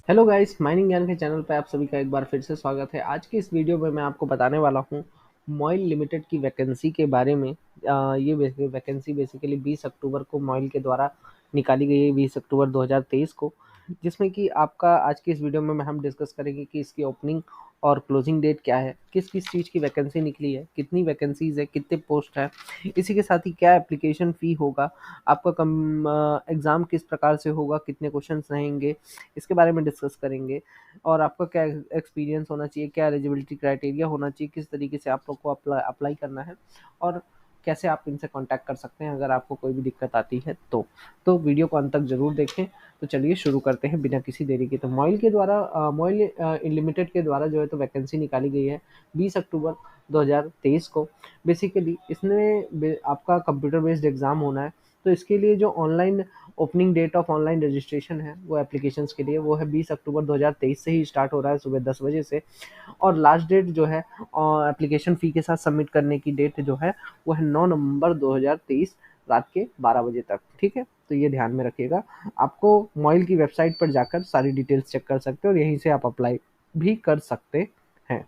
Hello guys, mining ज्ञान के channel पे आप सभी का एक बार फिर से स्वागत है। आज की इस वीडियो में मैं आपको बताने वाला हूँ मॉइल लिमिटेड की वैकेंसी के बारे में। ये वैकेंसी बेसिकली 20 अक्टूबर को मॉइल के द्वारा निकाली गई है, 20 अक्टूबर 2023 को, जिसमें कि आपका आज की इस वीडियो में हम डिस्कस करेंगे कि इसकी ओपनिंग और क्लोजिंग डेट क्या है, किस किस चीज़ की वैकेंसी निकली है, कितनी वैकेंसीज है, कितने पोस्ट है, इसी के साथ ही क्या एप्लीकेशन फ़ी होगा, आपका कम एग्ज़ाम किस प्रकार से होगा, कितने क्वेश्चंस रहेंगे, इसके बारे में डिस्कस करेंगे। और आपका क्या एक्सपीरियंस होना चाहिए, क्या एलिजिबिलिटी क्राइटेरिया होना चाहिए, किस तरीके से आप लोग को अप्लाई करना है, और कैसे आप इनसे कांटेक्ट कर सकते हैं अगर आपको कोई भी दिक्कत आती है तो वीडियो को अंत तक जरूर देखें। तो चलिए शुरू करते हैं बिना किसी देरी के। तो मॉइल के द्वारा मॉइल लिमिटेड के द्वारा जो है तो वैकेंसी निकाली गई है 20 अक्टूबर 2023 को। बेसिकली इसमें आपका कंप्यूटर बेस्ड एग्ज़ाम होना है। तो इसके लिए जो online opening date of online registration है वो एप्लीकेशंस के लिए, वो है 20 अक्टूबर 2023 से ही स्टार्ट हो रहा है सुबह 10 बजे से। और लास्ट डेट जो है एप्लीकेशन फ़ी के साथ सबमिट करने की डेट जो है वो है 9 नवंबर 2023 रात के 12 बजे तक। ठीक है, तो ये ध्यान में रखिएगा। आपको मॉइल की वेबसाइट पर जाकर सारी डिटेल्स चेक कर सकते हो और यहीं से आप अप्लाई भी कर सकते हैं।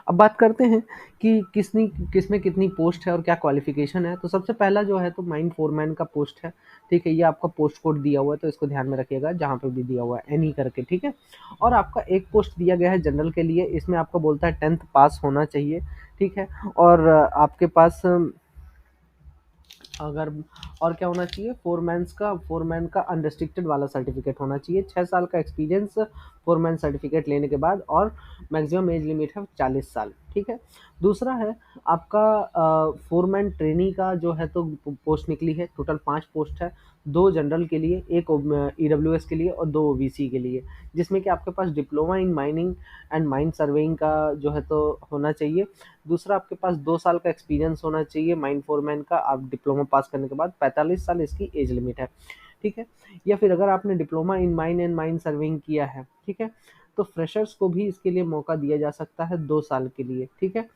अब बात करते हैं कि किसमें कितनी पोस्ट है और क्या क्वालिफिकेशन है। तो सबसे पहला जो है तो माइन फोरमैन का पोस्ट है। ठीक है, ये आपका पोस्ट कोड दिया हुआ है तो इसको ध्यान में रखिएगा, जहाँ पे भी दिया हुआ है एनी करके। ठीक है, और आपका एक पोस्ट दिया गया है जनरल के लिए। इसमें आपका बोलता है 10th पास होना चाहिए। ठीक है, और आपके पास अगर और क्या होना चाहिए, फोरमैन का अनरिस्ट्रिक्टेड वाला सर्टिफिकेट होना चाहिए, 6 साल का एक्सपीरियंस फोरमैन सर्टिफिकेट लेने के बाद, और मैक्सिमम एज लिमिट है 40 साल। ठीक है, दूसरा है आपका फोरमैन ट्रेनी का जो है तो पोस्ट निकली है। टोटल 5 पोस्ट है, 2 जनरल के लिए, एक ईडब्ल्यूएस के लिए और 2 ओबीसी के लिए, जिसमें कि आपके पास diploma in mining and mine surveying का जो है तो होना चाहिए। दूसरा, आपके पास 2 साल का एक्सपीरियंस होना चाहिए माइन फोरमैन का, आप डिप्लोमा पास करने के बाद। 45 साल इसकी एज लिमिट है। ठीक है, या फिर अगर आपने diploma in mine and mine serving किया है, ठीक है, तो फ्रेशर्स को भी इसके लिए मौका दिया जा सकता है 2 साल के लिए। ठीक है,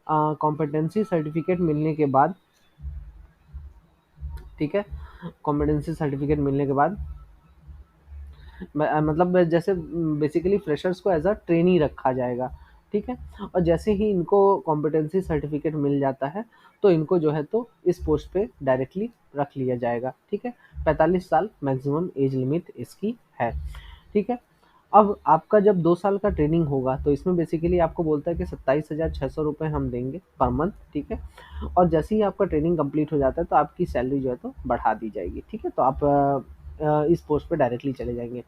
कॉम्पिटेंसी सर्टिफिकेट मिलने के बाद, ठीक है, कॉम्पिटेंसी सर्टिफिकेट मिलने के बाद मतलब जैसे बेसिकली फ्रेशर्स को एज अ ट्रेनी रखा जाएगा। ठीक है, और जैसे ही इनको कॉम्पिटेंसी सर्टिफिकेट मिल जाता है तो इनको जो है तो इस पोस्ट पे डायरेक्टली रख लिया जाएगा। ठीक है, 45 साल मैक्सिमम एज लिमिट इसकी है। ठीक है, अब आपका जब 2 साल का ट्रेनिंग होगा तो इसमें बेसिकली आपको बोलता है कि 27,600 रुपये हम देंगे पर मंथ। ठीक है, और जैसे ही आपका ट्रेनिंग कंप्लीट हो जाता है तो आपकी सैलरी जो है तो बढ़ा दी जाएगी। ठीक है, तो आप इस पोस्ट पे डायरेक्टली चले जाएंगे।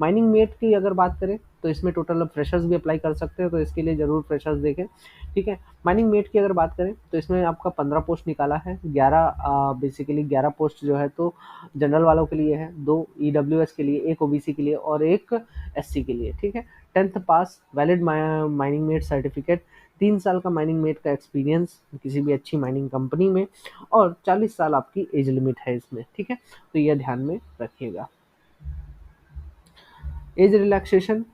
माइनिंग मेट की अगर बात करें तो इसमें टोटल अब फ्रेशर्स भी अप्लाई कर सकते हैं, तो इसके लिए ज़रूर फ्रेशर्स देखें। ठीक है, माइनिंग मेट की अगर बात करें तो इसमें आपका 15 पोस्ट निकाला है। 11 बेसिकली 11 पोस्ट जो है तो जनरल वालों के लिए है, 2 ईडब्ल्यूएस के लिए, एक ओबीसी के लिए और एक एससी के लिए। ठीक है, 10th पास, वैलिड माइनिंग मेट सर्टिफिकेट, 3 साल का माइनिंग मेट का एक्सपीरियंस किसी भी अच्छी माइनिंग कंपनी में, और 40 साल आपकी एज लिमिट है इसमें। ठीक है, तो यह ध्यान में रखिएगा। एज रिलैक्सेशन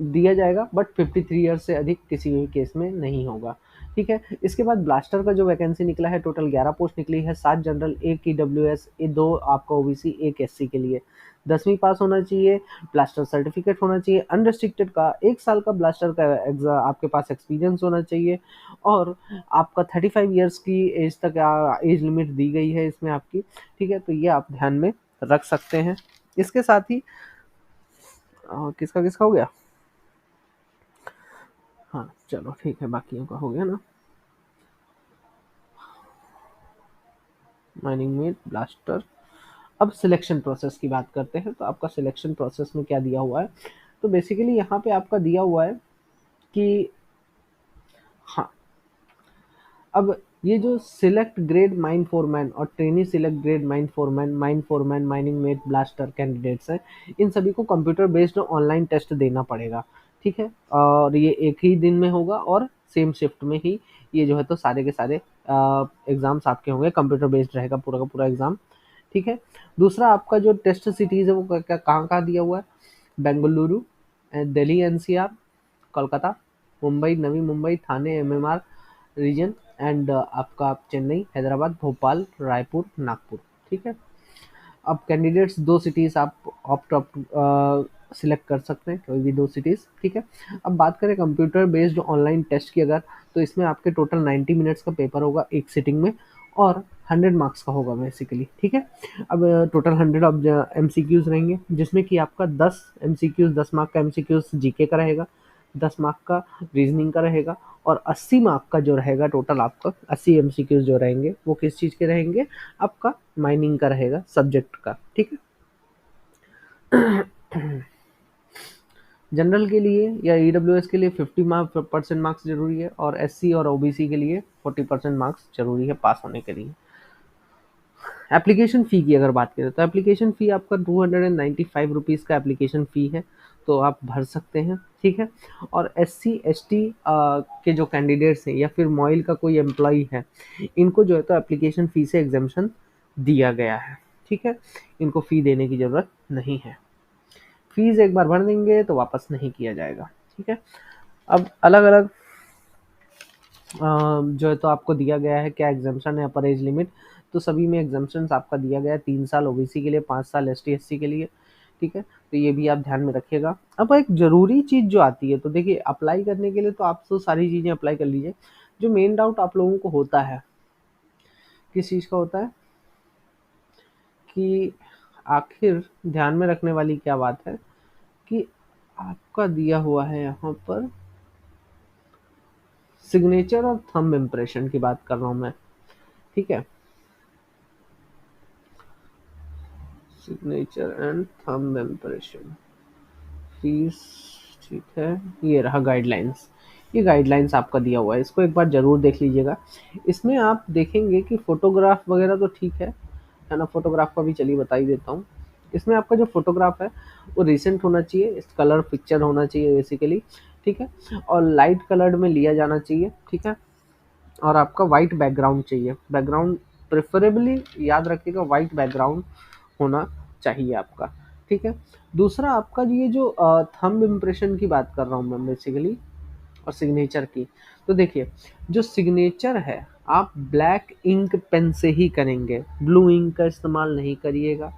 दिया जाएगा बट 53 ईयर्स से अधिक किसी भी केस में नहीं होगा। ठीक है, इसके बाद ब्लास्टर का जो वैकेंसी निकला है, टोटल 11 पोस्ट निकली है, 7 जनरल, एक ईडब्ल्यूएस, 2 आपका ओबीसी, एक एससी के लिए। 10वीं पास होना चाहिए, ब्लास्टर सर्टिफिकेट होना चाहिए अनरिस्ट्रिक्टेड का, 1 साल का ब्लास्टर का आपके पास एक्सपीरियंस होना चाहिए, और आपका 35 ईयर्स की एज तक एज लिमिट दी गई है इसमें आपकी। ठीक है, तो ये आप ध्यान में रख सकते हैं। इसके साथ ही किसका किसका हो गया, हाँ चलो ठीक है, बाकियों का हो गया ना। माइनिंग में ब्लास्टर। अब सिलेक्शन प्रोसेस की बात करते हैं। तो आपका सिलेक्शन प्रोसेस में क्या दिया हुआ है, तो बेसिकली यहाँ पे आपका दिया हुआ है कि हाँ, अब ये जो सिलेक्ट ग्रेड माइन फोरमैन और trainee select grade mine foreman, mining met, blaster candidates हैं, इन सभी को कंप्यूटर बेस्ड ऑनलाइन टेस्ट देना पड़ेगा। ठीक है, और ये एक ही दिन में होगा और सेम शिफ्ट में ही ये जो है तो सारे के सारे एग्जाम्स आपके होंगे, कंप्यूटर बेस्ड रहेगा पूरा का पूरा एग्जाम। ठीक है, दूसरा आपका जो टेस्ट सिटीज है वो कहाँ कहाँ दिया हुआ है, Bengaluru, Delhi NCR, Kolkata, Mumbai, Navi Mumbai, Thane MMR region, and आपका चेन्नई, हैदराबाद, भोपाल, रायपुर, नागपुर। ठीक है, अब कैंडिडेट्स 2 सिटीज़ आप ऑप्ट सिलेक्ट कर सकते हैं कोई भी 2 सिटीज़, ठीक है। अब बात करें कंप्यूटर बेस्ड ऑनलाइन टेस्ट की अगर, तो इसमें आपके टोटल 90 मिनट्स का पेपर होगा एक सिटिंग में और 100 मार्क्स का होगा बेसिकली, ठीक है। अब टोटल 100 ऑफ एमसीक्यूज रहेंगे, जिसमें कि आपका 10 एमसीक्यूज 10 मार्क का एमसीक्यूज जीके का रहेगा, 10 मार्क का रीजनिंग का रहेगा और 80 मार्क का जो रहेगा टोटल आपका 80 एमसीक्यूज जो रहेंगे वो किस चीज़ के रहेंगे, आपका माइनिंग का रहेगा सब्जेक्ट का, ठीक है। जनरल के लिए या ईडब्ल्यूएस के लिए 50% मार्क्स जरूरी है और एससी और ओबीसी के लिए 40% मार्क्स जरूरी है पास होने के लिए। एप्लीकेशन फ़ी की अगर बात करें तो एप्लीकेशन फ़ी आपका 295 रुपीज़ का एप्लीकेशन फ़ी है, तो आप भर सकते हैं, ठीक है। और एससी एसटी के जो कैंडिडेट्स हैं या फिर मॉइल का कोई एम्प्लॉई है, इनको जो है तो एप्लीकेशन फ़ी से एग्जेम्पशन दिया गया है, ठीक है। इनको फ़ी देने की ज़रूरत नहीं है, फीस एक बार भर देंगे तो वापस नहीं किया जाएगा, ठीक है। अब अलग अलग जो है तो आपको दिया गया है क्या एग्जाम्पशन है अपर एज लिमिट, तो सभी में एग्जाम्पशन आपका दिया गया है 3 साल ओबीसी के लिए, 5 साल एसटी एससी के लिए, ठीक है। तो ये भी आप ध्यान में रखिएगा। अब एक जरूरी चीज जो आती है, तो देखिए अप्लाई करने के लिए तो आप तो सारी चीजें अप्लाई कर लीजिए, जो मेन डाउट आप लोगों को होता है किस चीज का होता है कि आखिर ध्यान में रखने वाली क्या बात है कि आपका दिया हुआ है यहाँ पर सिग्नेचर और थंब इम्प्रेशन की बात कर रहा हूं मैं, ठीक है। Signature and thumb impression fees, ठीक है। ये रहा गाइडलाइंस, ये गाइडलाइंस आपका दिया हुआ है, इसको एक बार जरूर देख लीजिएगा। इसमें आप देखेंगे कि फोटोग्राफ वगैरह तो ठीक है ना, फोटोग्राफ का भी चलिए बता ही देता हूँ। इसमें आपका जो फोटोग्राफ है वो रिसेंट होना चाहिए, इस कलर पिक्चर होना चाहिए बेसिकली, ठीक है। और लाइट कलर्ड में लिया जाना चाहिए, ठीक है। और आपका वाइट बैकग्राउंड चाहिए, बैकग्राउंड प्रेफरेबली याद रखिएगा वाइट बैकग्राउंड होना चाहिए आपका, ठीक है। दूसरा आपका ये जो थंब इम्प्रेशन की बात कर रहा हूँ मैं बेसिकली और सिग्नेचर की, तो देखिए जो सिग्नेचर है आप ब्लैक इंक पेन से ही करेंगे, ब्लू इंक का इस्तेमाल नहीं करिएगा।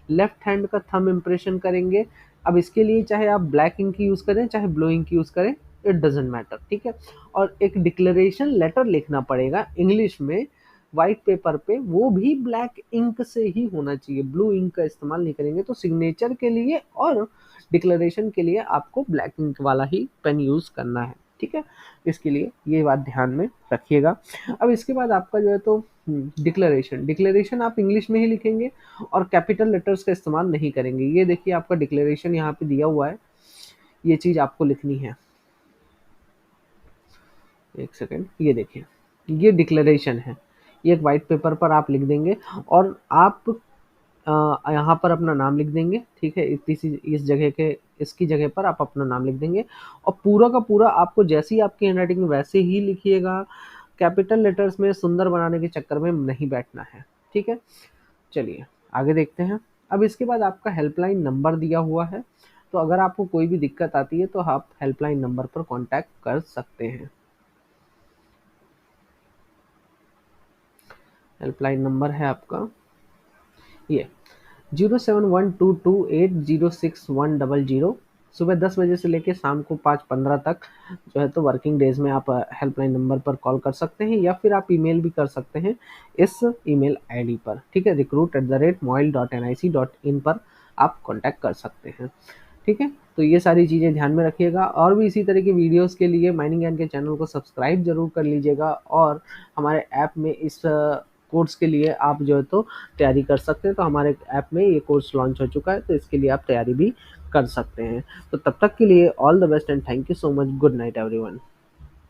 लेफ्ट हैंड का थंब इम्प्रेशन करेंगे, अब इसके लिए चाहे आप ब्लैक इंक यूज़ करें चाहे ब्लू इंक यूज़ करें, इट डजेंट मैटर, ठीक है। और एक डिक्लेरेशन लेटर लिखना पड़ेगा इंग्लिश में वाइट पेपर पे, वो भी ब्लैक इंक से ही होना चाहिए, ब्लू इंक का इस्तेमाल नहीं करेंगे। तो सिग्नेचर के लिए और डिक्लेरेशन के लिए आपको ब्लैक इंक वाला ही पेन यूज़ करना है, ठीक है। इसके लिए ये बात ध्यान में रखिएगा। अब इसके बाद आपका जो है तो डिक्लेरेशन, डिक्लेरेशन आप इंग्लिश में ही लिखेंगे और कैपिटल लेटर्स का इस्तेमाल नहीं करेंगे। ये देखिए आपका डिक्लेरेशन यहाँ पे दिया हुआ है, ये चीज़ आपको लिखनी है, एक सेकेंड, ये देखिए ये डिक्लेरेशन है, ये एक वाइट पेपर पर आप लिख देंगे और आप यहाँ पर अपना नाम लिख देंगे, ठीक है। इस जगह के इसकी जगह पर आप अपना नाम लिख देंगे और पूरा का पूरा आपको जैसी आपकी हैंडराइटिंग में वैसे ही लिखिएगा, कैपिटल लेटर्स में सुंदर बनाने के चक्कर में नहीं बैठना है, ठीक है। चलिए आगे देखते हैं। अब इसके बाद आपका हेल्पलाइन नंबर दिया हुआ है, तो अगर आपको कोई भी दिक्कत आती है तो आप हेल्पलाइन नंबर पर कॉन्टैक्ट कर सकते हैं। हेल्पलाइन नंबर है आपका ये 0712280610, सुबह 10 बजे से लेकर शाम को 5:15 तक जो है तो वर्किंग डेज में आप हेल्पलाइन नंबर पर कॉल कर सकते हैं या फिर आप ईमेल भी कर सकते हैं इस ईमेल आईडी पर, ठीक है। recruit@moil.nic.in पर आप कांटेक्ट कर सकते हैं, ठीक है। तो ये सारी चीज़ें ध्यान में रखिएगा और भी इसी तरह की वीडियोस के लिए माइनिंग ज्ञान के चैनल को सब्सक्राइब जरूर कर लीजिएगा और हमारे ऐप में इस कोर्स के लिए आप जो है तो तैयारी कर सकते हैं। तो हमारे ऐप में ये कोर्स लॉन्च हो चुका है, तो इसके लिए आप तैयारी भी कर सकते हैं। तो तब तक के लिए all the best and thank you so much, good night everyone.